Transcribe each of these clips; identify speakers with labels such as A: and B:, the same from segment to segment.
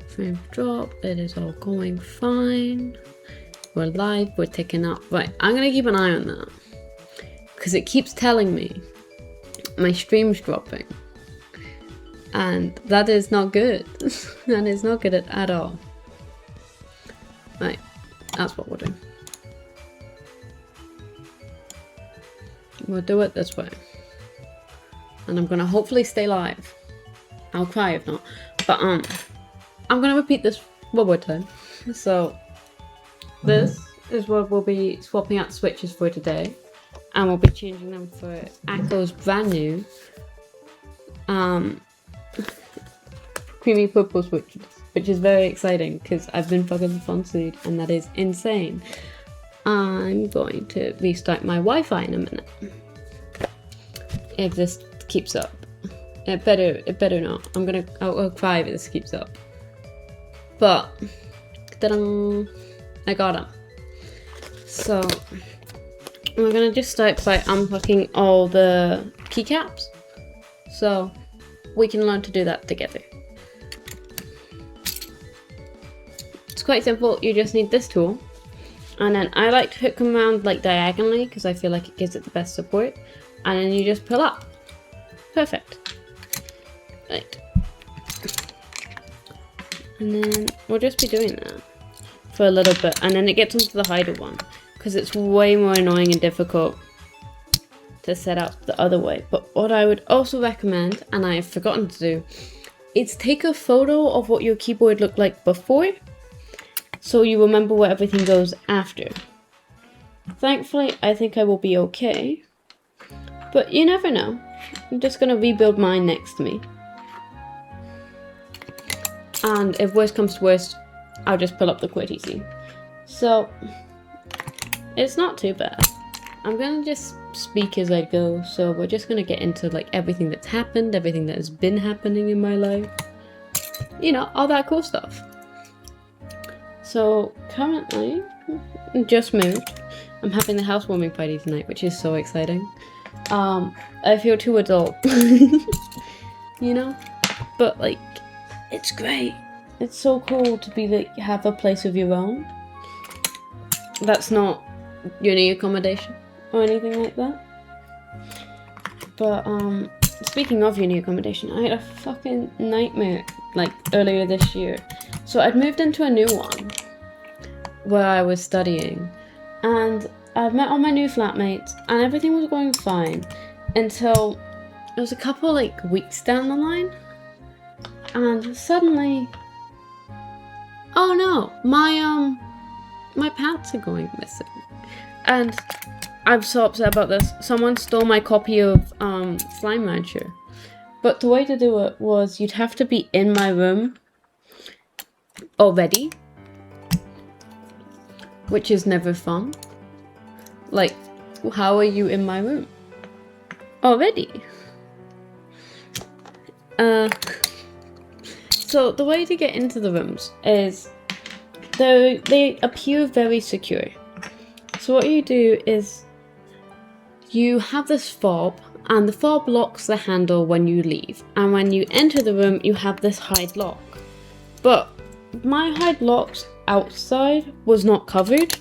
A: Frame drop. It is all going fine. We're live. We're ticking up. Right, I'm gonna keep an eye on that because it keeps telling me my stream's dropping, and that is not good. That is not good at all. Right, that's what we'll do. We'll do it this way, and I'm gonna hopefully stay live. I'll cry if not, but I'm gonna repeat this one more time. So this is what we'll be swapping out switches for today, and we'll be changing them for Akko's brand new creamy purple switches, which is very exciting because I've been fucking sponsored and that is insane. I'm going to restart my Wi-Fi in a minute. If this keeps up. It better not. I'll cry if this keeps up. But ta-da, I got them. So we're gonna just start by unpacking all the keycaps, so we can learn to do that together. It's quite simple. You just need this tool, and then I like to hook them around like diagonally because I feel like it gives it the best support, and then you just pull up. Perfect. Right. And then we'll just be doing that for a little bit, and then it gets onto the hider one because it's way more annoying and difficult to set up the other way. But what I would also recommend, and I have forgotten to do, is take a photo of what your keyboard looked like before, so you remember where everything goes after. Thankfully, I think I will be okay, but you never know. I'm just gonna rebuild mine next to me. And if worst comes to worst, I'll just pull up the QWERTY. So it's not too bad. I'm gonna just speak as I go. So we're just gonna get into like everything that's happened, everything that has been happening in my life. You know, all that cool stuff. So currently, just moved. I'm having the housewarming party tonight, which is so exciting. I feel too adult, you know, but like, it's great. It's so cool to be like, have a place of your own. That's not uni accommodation or anything like that. But, speaking of uni accommodation, I had a fucking nightmare, like, earlier this year. So I'd moved into a new one where I was studying, and I've met all my new flatmates, and everything was going fine until it was a couple like weeks down the line, and suddenly, oh no, my pants are going missing, and I'm so upset about this. Someone stole my copy of Slime Rancher, but the way to do it was you'd have to be in my room already, which is never fun. Like, how are you in my room already? So the way to get into the rooms is they appear very secure. So what you do is you have this fob, and the fob locks the handle when you leave, and when you enter the room you have this hide lock. But my hide locks outside was not covered,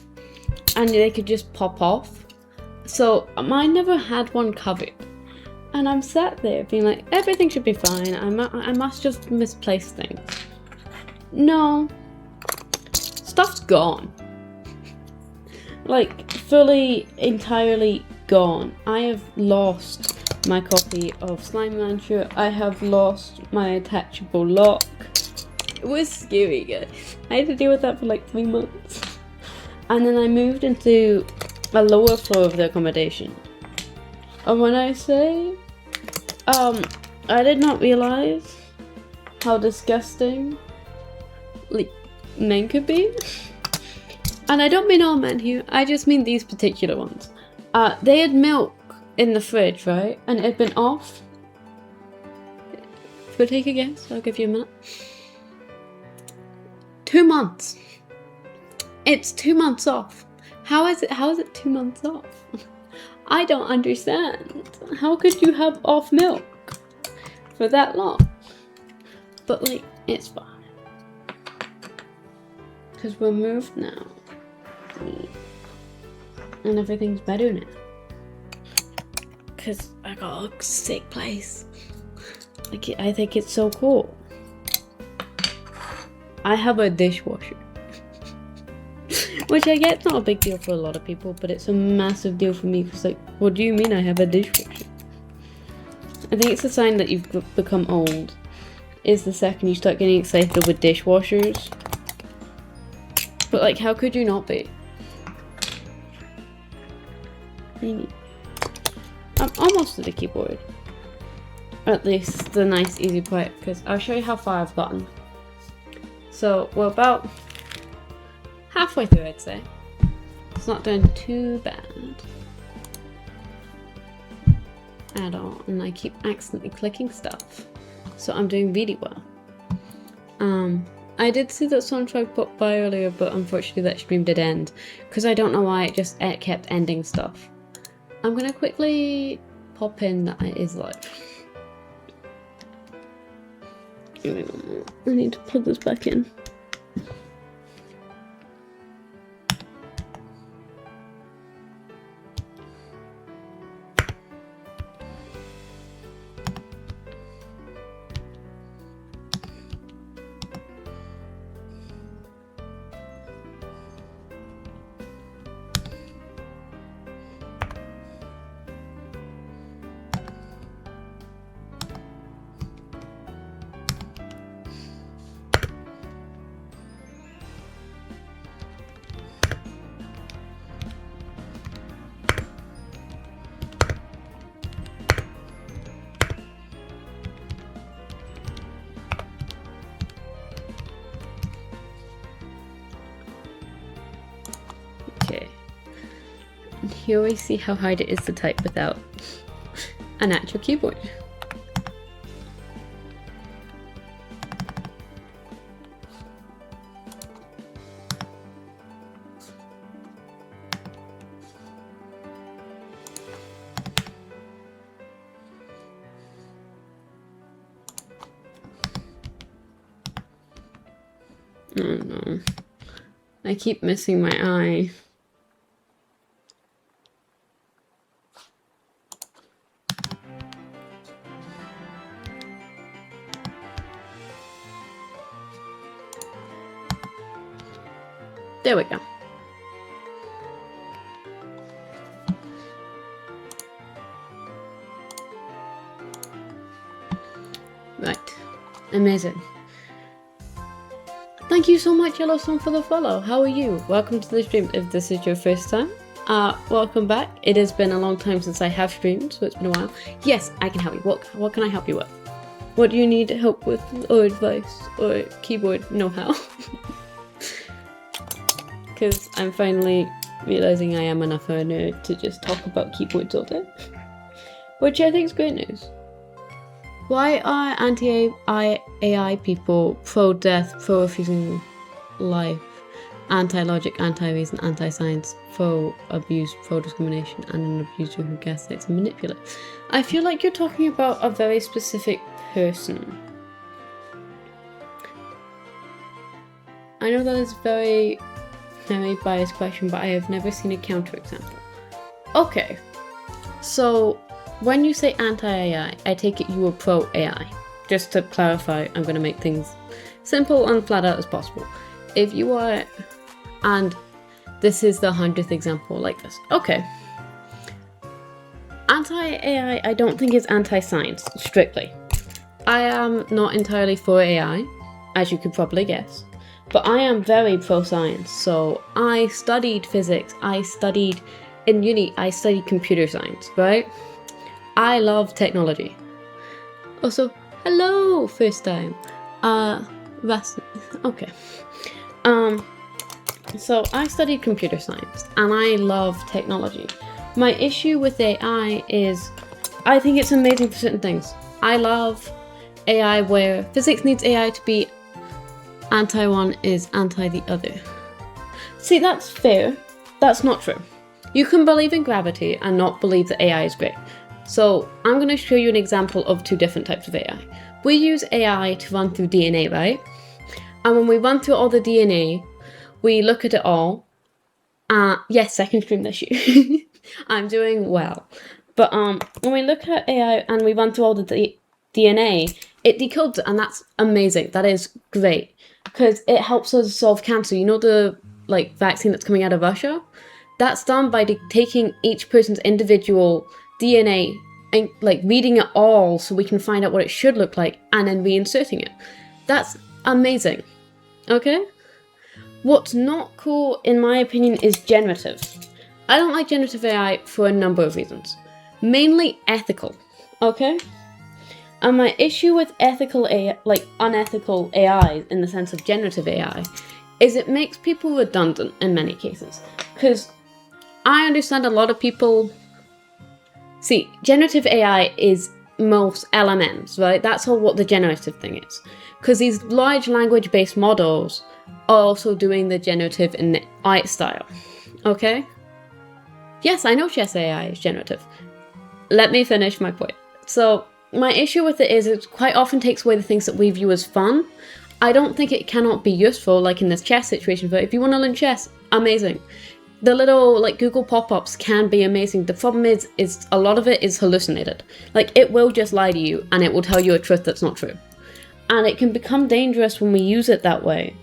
A: and they could just pop off. So mine never had one covered. And I'm sat there being like, everything should be fine. I must just misplace things. No. Stuff's gone. Like, fully, entirely gone. I have lost my copy of Slime Rancher. I have lost my attachable lock. It was scary, guys. I had to deal with that for like 3 months. And then I moved into a lower floor of the accommodation. And when I say, I did not realize how disgusting, like, men could be. And I don't mean all men here, I just mean these particular ones. They had milk in the fridge, right? And it had been off. Go take a guess, I'll give you a minute. 2 months. It's 2 months off. How is it 2 months off? I don't understand. How could you have off milk for that long? But like, it's fine. Because we're moved now. And everything's better now. Because I got a sick place. Like, I think it's so cool. I have a dishwasher. Which I get not a big deal for a lot of people, but it's a massive deal for me. Because, like, what do you mean I have a dishwasher? I think it's a sign that you've become old. Is the second you start getting excited with dishwashers. But, like, how could you not be? I'm almost at the keyboard. Or at least the nice easy part, because I'll show you how far I've gotten. So we're about halfway through, I'd say. It's not doing too bad at all, and I keep accidentally clicking stuff. So I'm doing really well. I did see that soundtrack pop by earlier, but unfortunately that stream did end, because I don't know why it kept ending stuff. I'm gonna quickly pop in that it is live. I need to plug this back in. Here we see how hard it is to type without an actual keyboard. Oh no. I keep missing my eye. There we go. Right. Amazing. Thank you so much, Yellowstone, for the follow. How are you? Welcome to the stream if this is your first time. Welcome back. It has been a long time since I have streamed, so it's been a while. Yes, I can help you. What can I help you with? What do you need help with, or advice, or keyboard know-how? Because I'm finally realizing I am enough of a nerd to just talk about keyboards all day. Which I think is great news. Why are anti-AI people pro-death, pro-refusing life, anti-logic, anti-reason, anti-science, pro-abuse, pro-discrimination, and an abuser who gaslights and manipulates? I feel like you're talking about a very specific person. I know that is very biased question, but I have never seen a counterexample. Okay, so when you say anti-AI, I take it you are pro-AI. Just to clarify, I'm going to make things simple and flat out as possible. If you are, and this is the 100th example like this. Okay. Anti-AI, I don't think is anti-science, strictly. I am not entirely for AI, as you could probably guess. But I am very pro-science, so I studied physics, in uni, I studied computer science, right? I love technology. Also, hello, first time. Okay. So I studied computer science, and I love technology. My issue with AI is, I think it's amazing for certain things. I love AI where physics needs AI to be anti-one is anti the other. See, that's fair. That's not true. You can believe in gravity and not believe that AI is great. So I'm going to show you an example of two different types of AI. We use AI to run through DNA, right? And when we run through all the DNA, we look at it all. Yes, second stream this year. I'm doing well. But when we look at AI and we run through all the DNA, it decodes it, and that's amazing. That is great because it helps us solve cancer. You know the vaccine that's coming out of Russia? That's done by taking each person's individual DNA and reading it all so we can find out what it should look like and then reinserting it. That's amazing. Okay? What's not cool, in my opinion, is generative. I don't like generative AI for a number of reasons. Mainly ethical. Okay? And my issue with unethical AI, in the sense of generative AI, is it makes people redundant in many cases. Because I understand a lot of people... See, generative AI is most LMMs, right? That's all what the generative thing is. Because these large language-based models are also doing the generative in the art style. Okay? Yes, I know chess AI is generative. Let me finish my point. So, my issue with it is it quite often takes away the things that we view as fun. I don't think it cannot be useful, like in this chess situation, but if you want to learn chess, amazing. The little Google pop-ups can be amazing. The problem is a lot of it is hallucinated. It will just lie to you and it will tell you a truth that's not true. And it can become dangerous when we use it that way.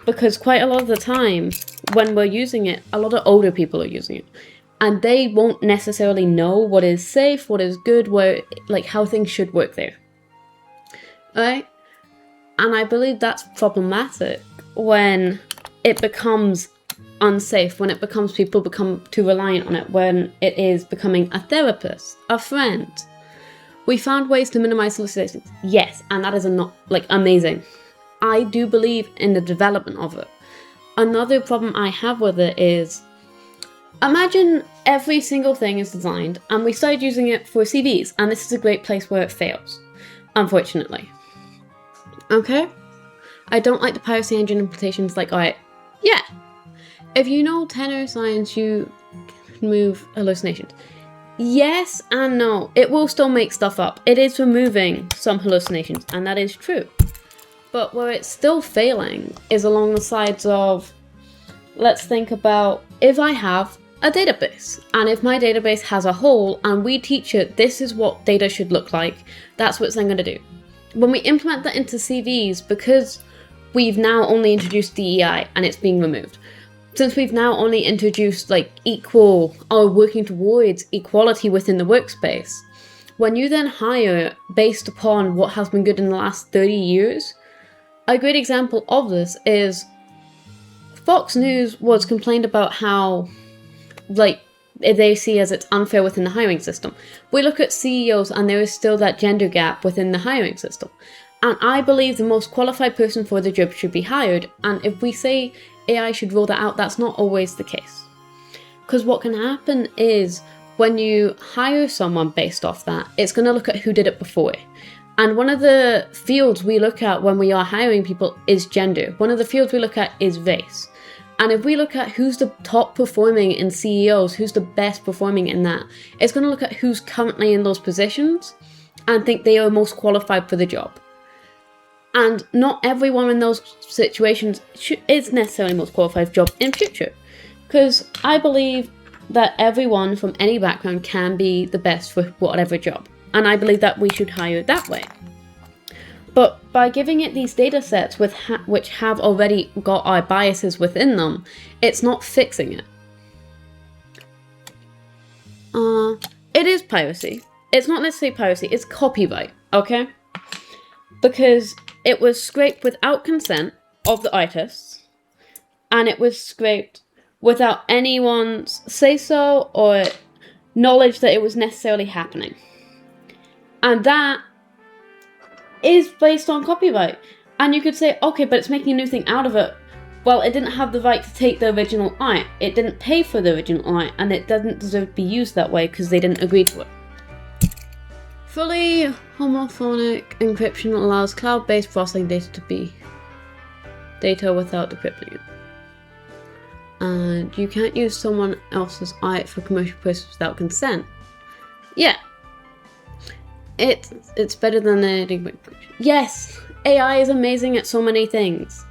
A: Because quite a lot of the time, when we're using it, a lot of older people are using it. And they won't necessarily know what is safe, what is good, how things should work there. Right? And I believe that's problematic when it becomes unsafe, when it becomes people become too reliant on it, when it is becoming a therapist, a friend. We found ways to minimize hallucinations. Yes, and that is amazing. I do believe in the development of it. Another problem I have with it is, imagine every single thing is designed and we started using it for CVs, and this is a great place where it fails, unfortunately. Okay? I don't like the piracy engine implications yeah. If you know tenor science, you can move hallucinations. Yes and no. It will still make stuff up. It is removing some hallucinations, and that is true. But where it's still failing is along the sides of, let's think about if I have a database, and if my database has a hole and we teach it this is what data should look like, that's what it's then going to do. When we implement that into CVs, because we've now only introduced DEI and it's being removed, since we've now only introduced equal or working towards equality within the workspace, when you then hire based upon what has been good in the last 30 years, a great example of this is Fox News was complained about how they see as it's unfair within the hiring system. We look at CEOs and there is still that gender gap within the hiring system. And I believe the most qualified person for the job should be hired, and if we say AI should rule that out, that's not always the case. Because what can happen is when you hire someone based off that, it's going to look at who did it before. And one of the fields we look at when we are hiring people is gender. One of the fields we look at is race. And if we look at who's the top performing in CEOs, who's the best performing in that, it's going to look at who's currently in those positions and think they are most qualified for the job. And not everyone in those situations is necessarily most qualified for the job in future. Because I believe that everyone from any background can be the best for whatever job. And I believe that we should hire that way. But by giving it these data sets which have already got our biases within them, it's not fixing it. It is piracy. It's not necessarily piracy, it's copyright, okay? Because it was scraped without consent of the artists, and it was scraped without anyone's say-so or knowledge that it was necessarily happening. And that is based on copyright. And you could say, okay, but it's making a new thing out of it. Well, it didn't have the right to take the original art. It didn't pay for the original art, and it doesn't deserve to be used that way because they didn't agree to it. Fully homophonic encryption allows cloud-based processing data to be data without decrypting it. And you can't use someone else's art for commercial purposes without consent. Yeah. It's better than anything but encryption. Yes, AI is amazing at so many things.